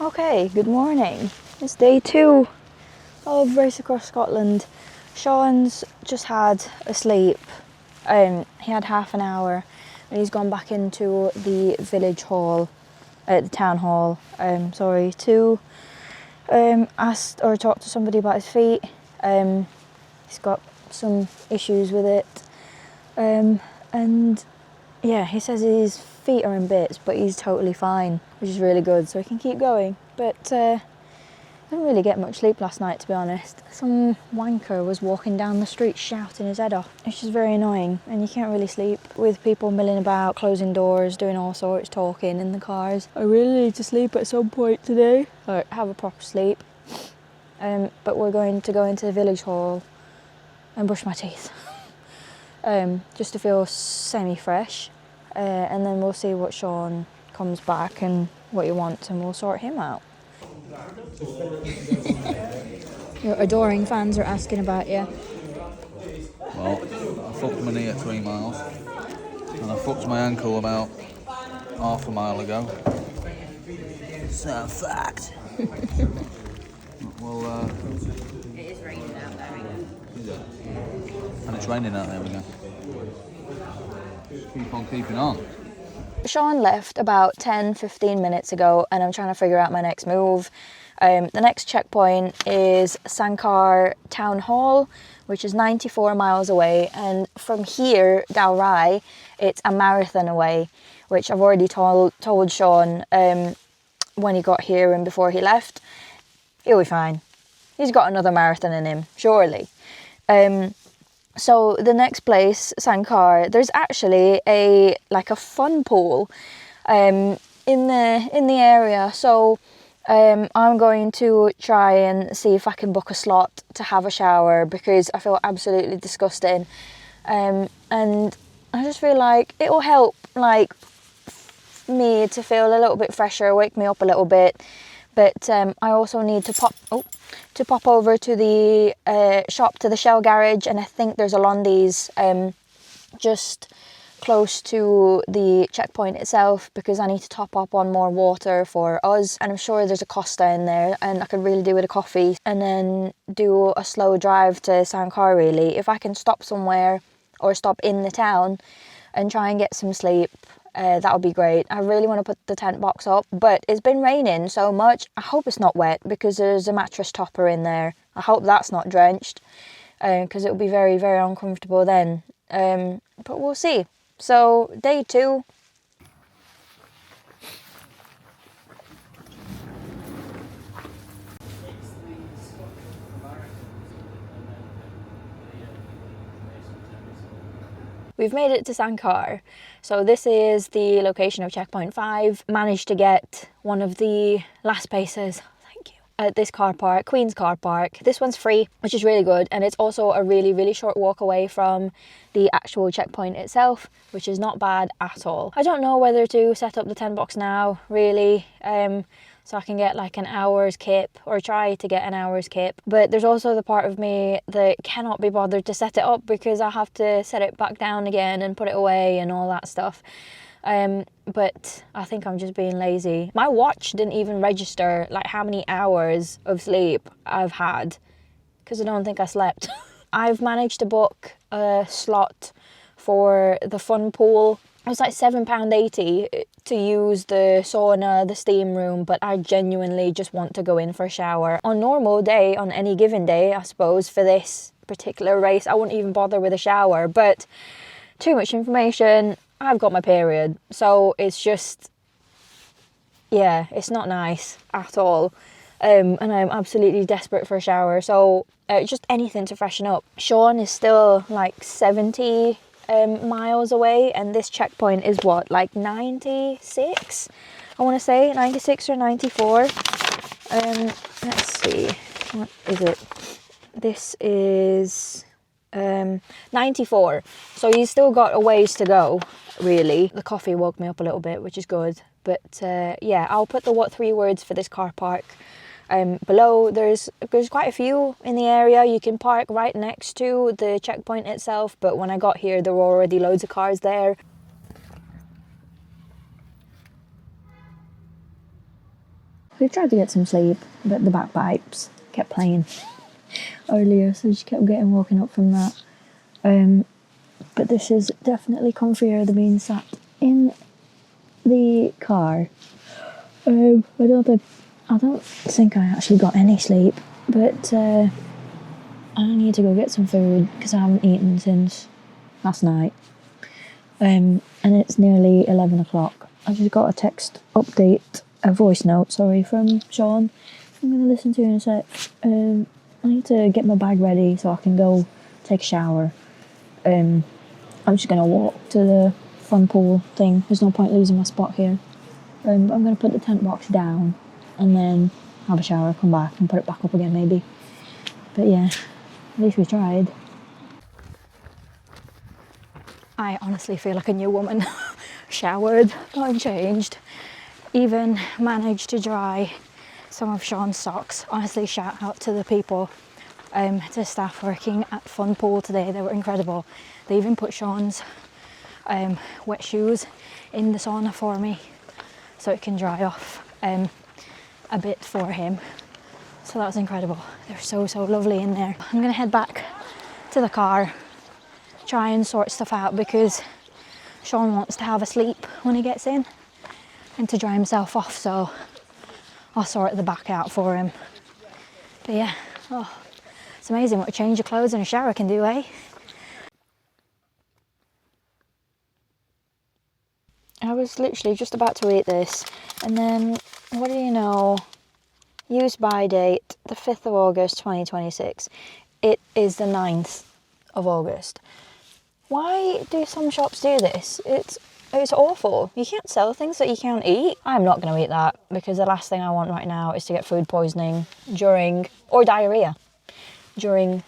Okay, good morning. It's day 2 of Race Across Scotland. Sean's just had a sleep. He had half an hour and he's gone back into the village hall, the town hall, to ask or talk to somebody about his feet. He's got some issues with it. And yeah, he says his feet are in bits, but he's totally fine, which is really good, so he can keep going. But I didn't really get much sleep last night, to be honest. Some wanker was walking down the street shouting his head off. It's just very annoying, and you can't really sleep with people milling about, closing doors, doing all sorts, talking in the cars. I really need to sleep at some point today, or have a proper sleep. But we're going to go into the village hall and brush my teeth. Just to feel semi-fresh, and then we'll see what Sean comes back and what he wants, and we'll sort him out. Your adoring fans are asking about you. Well, I fucked my knee at 3 miles, and I fucked my ankle about half a mile ago. So I'm fucked. Well, It is raining out there again. is it? And it's raining out there again. Just keep on keeping on. Sean left about 10-15 minutes ago, and I'm trying to figure out my next move. The next checkpoint is Sanquhar Town Hall, which is 94 miles away, and from here, Dalry, it's a marathon away, which I've already told Sean when he got here and before he left. He'll be fine. He's got another marathon in him, surely. So the next place, Sanquhar, there's actually a fun pool in the area. So I'm going to try and see if I can book a slot to have a shower, because I feel absolutely disgusting, and I just feel like it will help me to feel a little bit fresher, wake me up a little bit. But I also need to pop over to the shop, to the Shell garage, and I think there's a Londi's just close to the checkpoint itself, because I need to top up on more water for us, and I'm sure there's a Costa in there, and I could really do with a coffee, and then do a slow drive to Sanquhar. Really, if I can stop somewhere or stop in the town and try and get some sleep, that would be great. I really want to put the tent box up, but it's been raining so much. I hope it's not wet, because there's a mattress topper in there. I hope that's not drenched, because it would be very, very uncomfortable then. But we'll see. So, day 2. We've made it to Sanquhar. So this is the location of checkpoint 5. Managed to get one of the last spaces, thank you, at this car park, Queen's car park. This one's free, which is really good, and it's also a really, really short walk away from the actual checkpoint itself, which is not bad at all. I don't know whether to set up the tent box now, really, so I can get like an hour's kip, or try to get an hour's kip. But there's also the part of me that cannot be bothered to set it up, because I have to set it back down again and put it away and all that stuff. But I think I'm just being lazy. My watch didn't even register like how many hours of sleep I've had, because I don't think I slept. I've managed to book a slot for the fun pool. It was like £7.80 to use the sauna, the steam room, but I genuinely just want to go in for a shower. On normal day, on any given day, I suppose, for this particular race, I wouldn't even bother with a shower, but too much information. I've got my period, so it's just, yeah, it's not nice at all. And I'm absolutely desperate for a shower, so just anything to freshen up. Sean is still like 70 miles away, and this checkpoint is what, like 96? I want to say 96 or 94. Let's see, what is it? This is 94, so he's still got a ways to go, really. The coffee woke me up a little bit, which is good, but yeah, I'll put the 3 words for this car park below. There's quite a few in the area. You can park right next to the checkpoint itself, but when I got here there were already loads of cars there. We tried to get some sleep, but the bagpipes kept playing earlier, so just kept getting woken up from that. But this is definitely comfier than being sat in the car. I don't think I actually got any sleep, but I need to go get some food because I haven't eaten since last night. And it's nearly 11 o'clock. I just got a voice note, from Sean. I'm going to listen to in a sec. I need to get my bag ready so I can go take a shower. I'm just going to walk to the fun pool thing. There's no point losing my spot here. But I'm going to put the tent box down and then have a shower, come back and put it back up again maybe. But yeah, at least we tried. I honestly feel like a new woman. Showered, gotten changed, even managed to dry some of Sean's socks. Honestly, shout out to the people, to staff working at Fun Pool today. They were incredible. They even put Sean's wet shoes in the sauna for me so it can dry off a bit for him. So that was incredible. They're so lovely in there. I'm gonna head back to the car, try and sort stuff out because Sean wants to have a sleep when he gets in and to dry himself off, so I'll sort the back out for him. But yeah, it's amazing what a change of clothes and a shower can do, eh? I was literally just about to eat this, and then, what do you know, use by date, the 5th of August 2026. It is the 9th of August. Why do some shops do this? It's awful. You can't sell things that you can't eat. I'm not going to eat that because the last thing I want right now is to get food poisoning or diarrhea during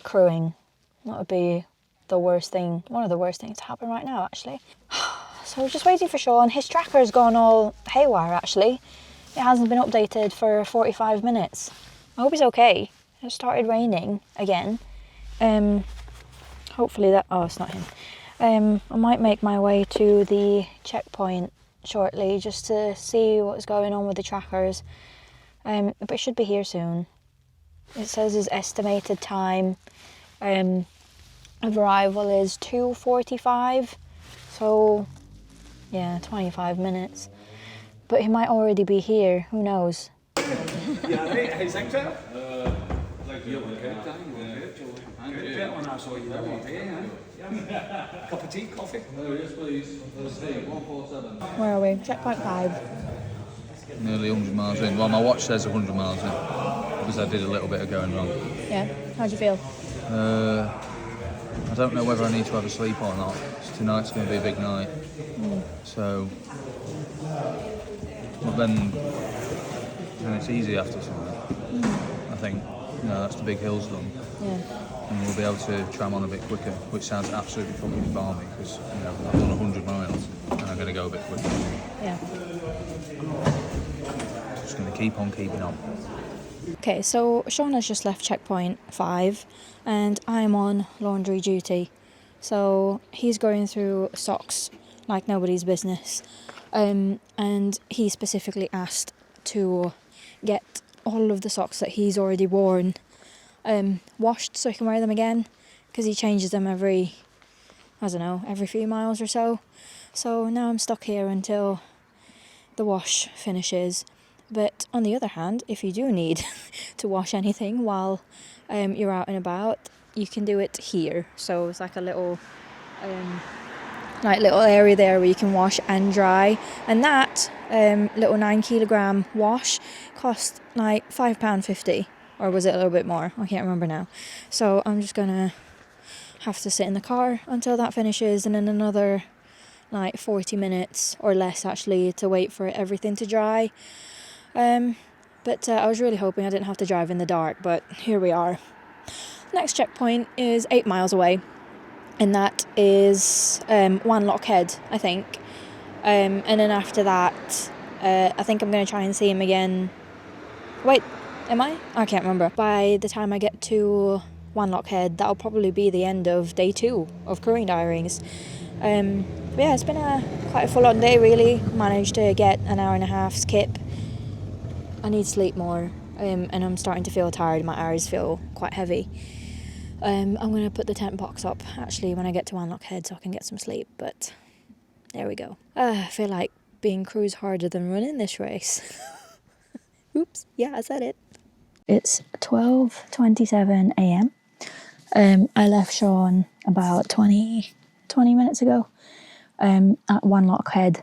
crewing. That would be the worst thing, one of the worst things to happen right now actually. So just waiting for Sean. His tracker's gone all haywire actually. It hasn't been updated for 45 minutes. I hope he's okay. It started raining again. Hopefully that, it's not him. I might make my way to the checkpoint shortly just to see what's going on with the trackers. But it should be here soon. It says his estimated time of arrival is 2:45. So yeah, 25 minutes. But he might already be here, who knows? Ja, hey Sanquhar. When I saw you want here, cup of tea, coffee. Oh yes please. 147. Where are we? Checkpoint 5. Nearly 100 miles in. Well, my watch says 100 miles in because I did a little bit of going wrong. Yeah, how'd you feel? I don't know whether I need to have a sleep or not. Tonight's going to be a big night. So, but then it's easy after tonight. I think, that's the big hills done. Yeah. And we'll be able to tram on a bit quicker, which sounds absolutely fucking balmy because, I've done 100 miles and I'm going to go a bit quicker. Yeah. Just going to keep on keeping on. Okay, so Sean has just left checkpoint 5 and I'm on laundry duty. So he's going through socks like nobody's business. And he specifically asked to get all of the socks that he's already worn washed so he can wear them again because he changes them every few miles or so. So now I'm stuck here until the wash finishes. But on the other hand, if you do need to wash anything while you're out and about, you can do it here. So it's like a little area there where you can wash and dry. And that little 9 kilogram wash cost like £5.50, or was it a little bit more? I can't remember now. So I'm just gonna have to sit in the car until that finishes, and then another like 40 minutes or less actually to wait for everything to dry. But I was really hoping I didn't have to drive in the dark, but here we are. Next checkpoint is 8 miles away, and that is Wanlockhead, I think. And then after that, I think I'm going to try and see him again. Wait, am I? I can't remember. By the time I get to Wanlockhead, that'll probably be the end of day 2 of Crewing Diaries. But yeah, it's been quite a full-on day really. Managed to get an hour and a half skip. I need sleep more, and I'm starting to feel tired. My eyes feel quite heavy. I'm going to put the tent box up actually when I get to Wanlockhead so I can get some sleep, but there we go. I feel like being crew's harder than running this race. Oops, yeah, I said it. It's 12:27 a.m. I left Sean about 20 minutes ago at Wanlockhead.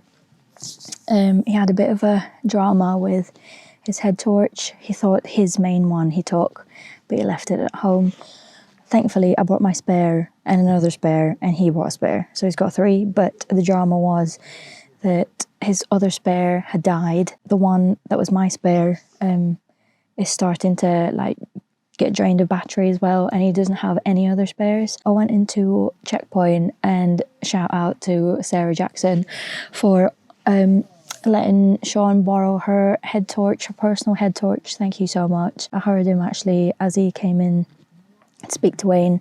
He had a bit of a drama with his head torch. He thought his main one he took, but he left it at home. Thankfully, I brought my spare and another spare, and he brought a spare. So he's got 3, but the drama was that his other spare had died. The one that was my spare is starting to like get drained of battery as well, and he doesn't have any other spares. I went into Checkpoint and shout out to Sarah Jackson for letting Sean borrow her head torch, her personal head torch. Thank you so much. I heard him actually as he came in speak to Wayne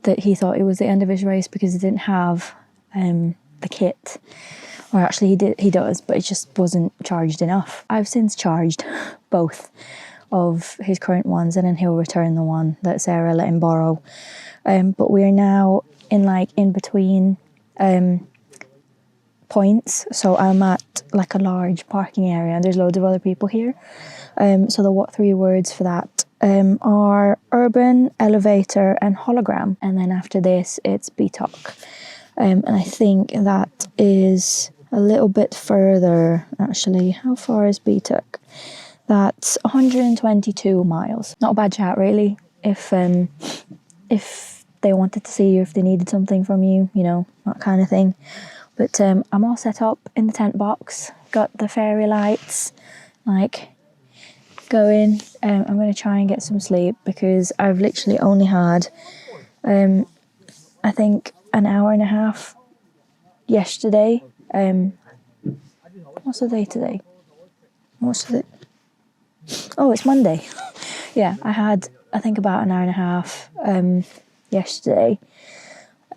that he thought it was the end of his race because he didn't have the kit, or actually he does, but it just wasn't charged enough. I've since charged both of his current ones, and then he'll return the one that Sarah let him borrow, but we're now in between points, so I'm at like a large parking area and there's loads of other people here, so the 3 words for that are urban, elevator and hologram, and then after this it's Beattock, and I think that is a little bit further actually. How far is Beattock? That's 122 miles. Not a bad chat really, if they wanted to see you, if they needed something from you, you know, that kind of thing. But I'm all set up in the tent box, got the fairy lights like going. I'm going to try and get some sleep because I've literally only had I think an hour and a half yesterday. What's the day today? Oh, it's Monday. Yeah, I had I think about an hour and a half yesterday,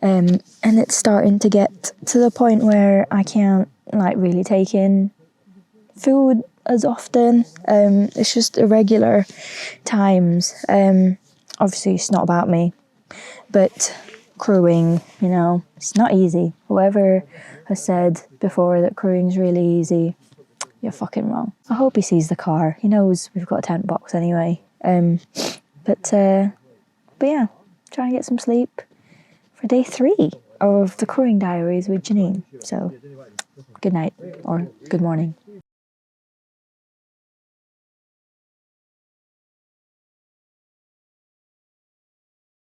and it's starting to get to the point where I can't like really take in food as often. It's just irregular times. Obviously it's not about me, but crewing, you know, it's not easy. Whoever has said before that crewing's really easy, you're fucking wrong. I hope he sees the car. He knows we've got a tent box anyway. But yeah, try and get some sleep for day 3 of the Crewing Diaries with Janeen. So, good night or good morning.